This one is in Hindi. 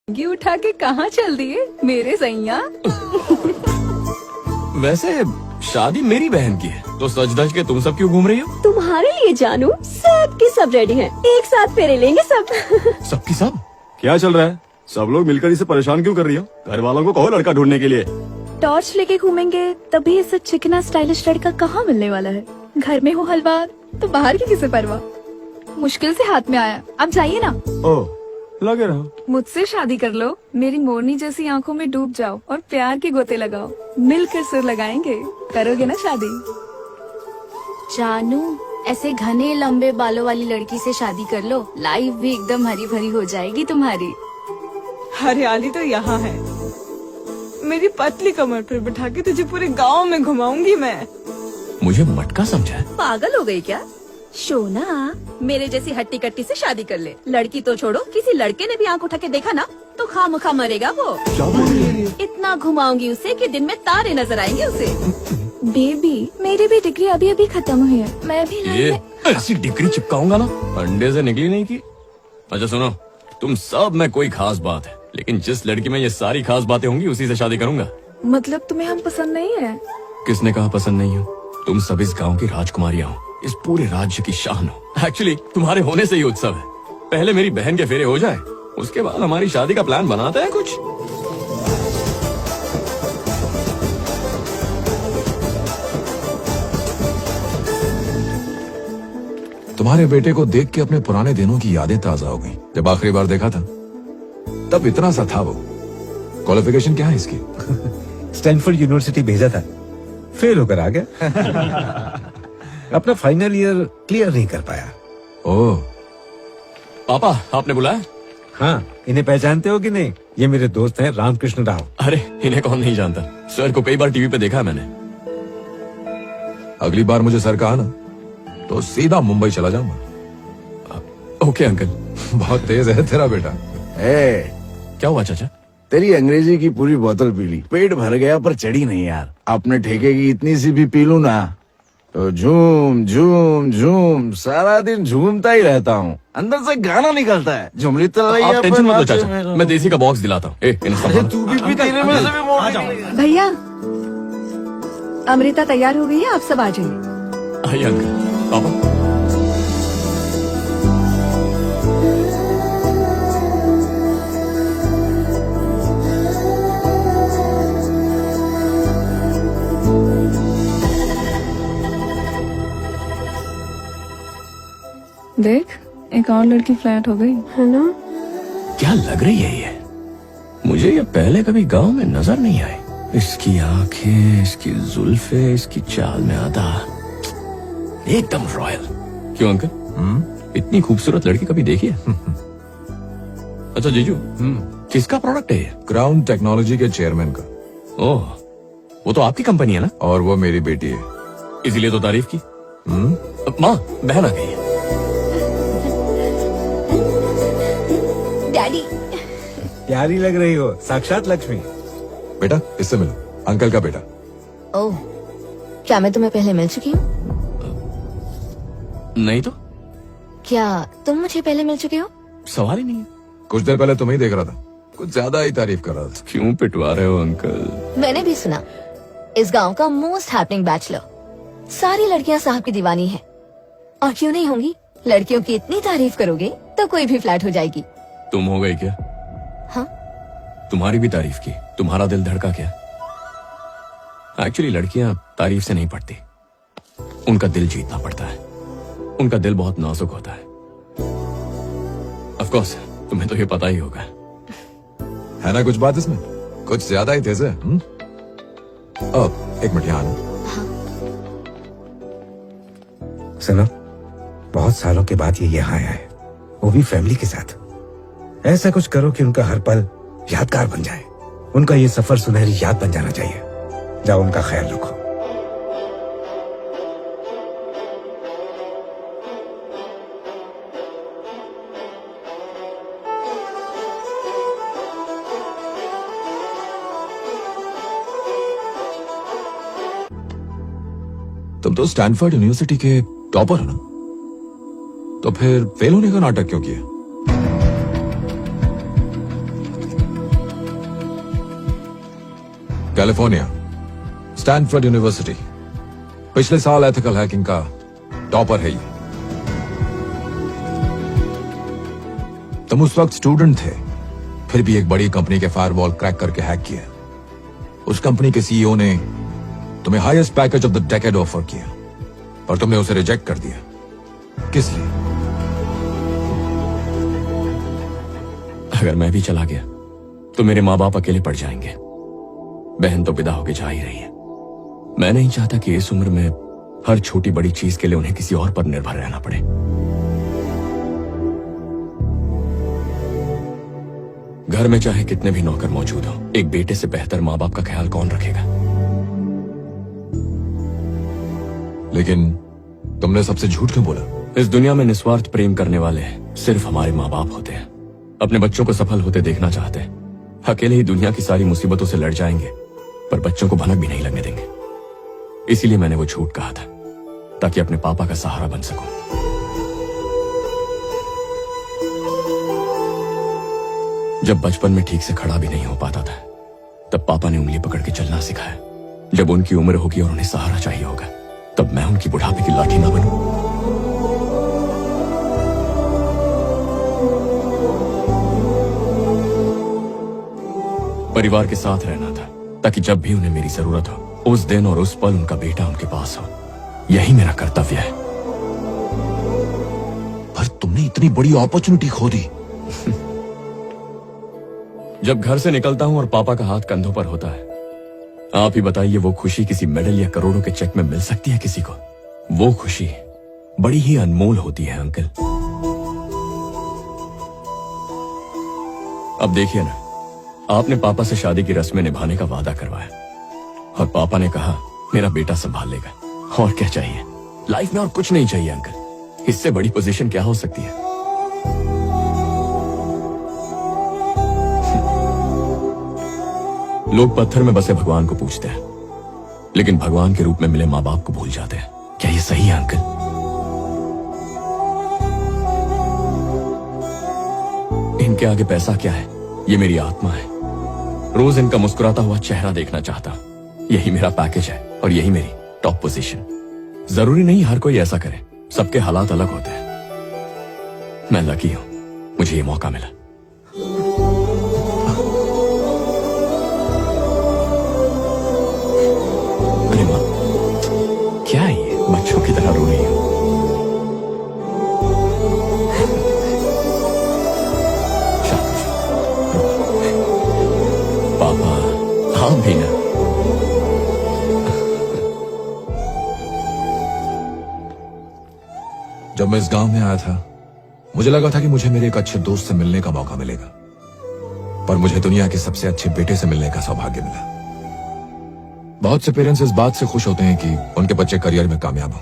लहंगी उठा के कहाँ चल दिए मेरे सैया। वैसे शादी मेरी बहन की है तो सज धज के तुम सब क्यों घूम रही हो? तुम्हारे लिए जानू सब के सब रेडी हैं। एक साथ फेरे लेंगे सब। सबकी सब? क्या चल रहा है? सब लोग मिलकर इसे परेशान क्यों कर रही हो? घर वालों को कहो लड़का ढूंढने के लिए। टॉर्च लेके घूमेंगे तभी ऐसा चिकना स्टाइलिश लड़का कहाँ मिलने वाला है। घर में हो हलवा तो बाहर की किसे परवाह। मुश्किल से हाथ में आया, अब जाइए ना। ओह, लगे रहो। मुझसे शादी कर लो, मेरी मोरनी जैसी आंखों में डूब जाओ और प्यार के गोते लगाओ। मिलकर सुर लगाएंगे, करोगे ना शादी? जानू, ऐसे घने लंबे बालों वाली लड़की से शादी कर लो, लाइफ भी एकदम हरी भरी हो जाएगी तुम्हारी। हरियाली तो यहाँ है। मेरी पतली कमर पर बिठा के तुझे पूरे गांव में घुमाऊंगी मैं। मुझे मटका समझा है? पागल हो गई क्या? शोना, मेरे जैसी हट्टी कट्टी से शादी कर ले। लड़की तो छोड़ो, किसी लड़के ने भी आंख उठा के देखा ना तो खामखा मरेगा वो। इतना घुमाऊंगी उसे कि दिन में तारे नजर आएंगे उसे। बेबी, मेरी भी डिग्री अभी अभी खत्म हुई है, मैं भी ये ऐसी डिग्री चिपकाऊंगा ना, अंडे से निकली नहीं की। अच्छा सुनो, तुम सब में कोई खास बात है, लेकिन जिस लड़की में ये सारी खास बातें होंगी उसी से शादी करूंगा। मतलब तुम्हें हम पसंद नहीं है? किसने कहा पसंद नहीं हो? तुम सब इस गांव की राजकुमारियां हो, इस पूरे राज्य की शान हो। एक्चुअली तुम्हारे होने से ही उत्सव है। पहले मेरी बहन के फेरे हो जाए, उसके बाद हमारी शादी का प्लान बनाते हैं कुछ। तुम्हारे बेटे को देख के अपने पुराने दिनों की यादें ताजा हो गई। जब आखिरी बार देखा था तब इतना सा था वो। क्वालिफिकेशन क्या है इसकी? स्टैनफोर्ड यूनिवर्सिटी भेजा था, फेल होकर आ गया। अपना फाइनल ईयर क्लियर नहीं कर पाया। ओह, पापा आपने बुलाया? हाँ, इन्हें पहचानते हो कि नहीं? ये मेरे दोस्त हैं रामकृष्ण राव। अरे इन्हें कौन नहीं जानता, सर को कई बार टीवी पे देखा है मैंने। अगली बार मुझे सर कहा ना तो सीधा मुंबई चला जाऊंगा। Okay uncle. बहुत तेज है तेरा बेटा। क्या हुआ चाचा? तेरी अंग्रेजी की पूरी बोतल पी ली, पेट भर गया पर चढ़ी नहीं यार। अपने ठेके की इतनी सी भी पी लूं ना तो झूम झूम झूम सारा दिन झूमता ही रहता हूँ। अंदर से गाना निकलता है, झुमरी तो आप टेंशन मत लो चाचा, मैं देसी का बॉक्स दिलाता हूँ। तू भी तेरे में से भी मोड़। भैया, अमृता तैयार हो गई है, आप सब आ जाइए। आइए अंकल। पापा देख, एक और लड़की फ्लैट हो गई है ना? क्या लग रही है ये? मुझे ये पहले कभी गांव में नजर नहीं आई। इसकी आंखें, इसकी जुल्फे, इसकी चाल में आधा एकदम रॉयल। क्यों अंकल, इतनी खूबसूरत लड़की कभी देखी है? अच्छा जीजू, किसका प्रोडक्ट है ये? क्राउन टेक्नोलॉजी के चेयरमैन का। ओह, वो तो आपकी कंपनी है ना? और वो मेरी बेटी है, इसीलिए तो तारीफ की। माँ, बहन आ गई है। डैडी, प्यारी लग रही हो, साक्षात लक्ष्मी। बेटा इससे मिलो, अंकल का बेटा। ओह, क्या मैं तुम्हें पहले मिल चुकी हूँ? नहीं तो क्या तुम मुझे पहले मिल चुके हो? सवाल ही नहीं है। कुछ देर पहले तुम्हें ही देख रहा था, कुछ ज्यादा ही तारीफ कर रहा था। क्यों पिटवा रहे हो अंकल? मैंने भी सुना, इस गांव का मोस्ट हैपनिंग बैचलर। सारी लड़कियां साहब की दीवानी है, और क्यों नहीं होंगी? लड़कियों की इतनी तारीफ करोगे तो कोई भी फ्लैट हो जाएगी। तुम हो गई क्या? हाँ, तुम्हारी भी तारीफ की, तुम्हारा दिल धड़का क्या? एक्चुअली लड़कियां तारीफ से नहीं पड़ती, उनका दिल जीतना पड़ता है। उनका दिल बहुत नाजुक होता है। ऑफ कोर्स तुम्हें तो ये पता ही होगा। है ना कुछ बात इसमें? कुछ ज्यादा ही तेज है। अब एक मिनट यहाँ आना। सुनो, बहुत सालों के बाद ये यहाँ आया है, वो भी फैमिली के साथ। ऐसा कुछ करो कि उनका हर पल यादगार बन जाए। उनका ये सफर सुनहरी याद बन जाना चाहिए। जाओ, उनका ख्याल रखो। तुम तो स्टैनफोर्ड यूनिवर्सिटी के टॉपर हो ना, तो फिर फेल होने का नाटक क्यों किया? California, Stanford university. पिछले साल एथिकल हैकिंग का टॉपर है ये। तुम उस वक्त स्टूडेंट थे, फिर भी एक बड़ी कंपनी के फायरवॉल क्रैक करके हैक किया। उस कंपनी के सीईओ ने तुम्हें highest package of the decade offer किया, पर तुमने उसे रिजेक्ट कर दिया। किस लिए? अगर मैं भी चला गया तो मेरे माँ बाप अकेले पड़ जाएंगे। बहन तो विदा होके जा ही रही है। मैं नहीं चाहता कि इस उम्र में हर छोटी बड़ी चीज के लिए उन्हें किसी और पर निर्भर रहना पड़े। घर में चाहे कितने भी नौकर मौजूद हो, एक बेटे से बेहतर माँ बाप का ख्याल कौन रखेगा? लेकिन तुमने सबसे झूठ क्यों बोला? इस दुनिया में निस्वार्थ प्रेम करने वाले सिर्फ हमारे माँ बाप होते हैं। अपने बच्चों को सफल होते देखना चाहते हैं। अकेले ही दुनिया की सारी मुसीबतों से लड़ जाएंगे, पर बच्चों को भनक भी नहीं लगने देंगे। इसीलिए मैंने वो झूठ कहा था, ताकि अपने पापा का सहारा बन सकूं। जब बचपन में ठीक से खड़ा भी नहीं हो पाता था, तब पापा ने उंगली पकड़ के चलना सिखाया। जब उनकी उम्र होगी और उन्हें सहारा चाहिए होगा, तब मैं उनकी बुढ़ापे की लाठी ना बनूं। परिवार के साथ रहना था, ताकि जब भी उन्हें मेरी जरूरत हो, उस दिन और उस पल उनका बेटा उनके पास हो। यही मेरा कर्तव्य है। पर तुमने इतनी बड़ी अपॉर्चुनिटी खो दी। जब घर से निकलता हूं और पापा का हाथ कंधों पर होता है, आप ही बताइए वो खुशी किसी मेडल या करोड़ों के चेक में मिल सकती है किसी को? वो खुशी बड़ी ही अनमोल होती है अंकल। अब देखिए ना, आपने पापा से शादी की रस्में निभाने का वादा करवाया और पापा ने कहा मेरा बेटा संभाल लेगा। और क्या चाहिए? लाइफ में और कुछ नहीं चाहिए अंकल। इससे बड़ी पोजीशन क्या हो सकती है? लोग पत्थर में बसे भगवान को पूछते हैं, लेकिन भगवान के रूप में मिले माँ बाप को भूल जाते हैं। क्या ये सही है अंकल? इनके आगे पैसा क्या है? ये मेरी आत्मा है। रोज इनका मुस्कुराता हुआ चेहरा देखना चाहता हूं। यही मेरा पैकेज है और यही मेरी टॉप पोजीशन। जरूरी नहीं हर कोई ऐसा करे, सबके हालात अलग होते हैं। मैं लकी हूं, मुझे ये मौका मिला। अरे माँ, क्या है ये? बच्चों की तरह रो रही हूं। पापा, हाँ भी ना। जब मैं इस गांव में आया था, मुझे लगा था कि मुझे मेरे एक अच्छे दोस्त से मिलने का मौका मिलेगा, पर मुझे दुनिया के सबसे अच्छे बेटे से मिलने का सौभाग्य मिला। बहुत से पेरेंट्स इस बात से खुश होते हैं कि उनके बच्चे करियर में कामयाब हों,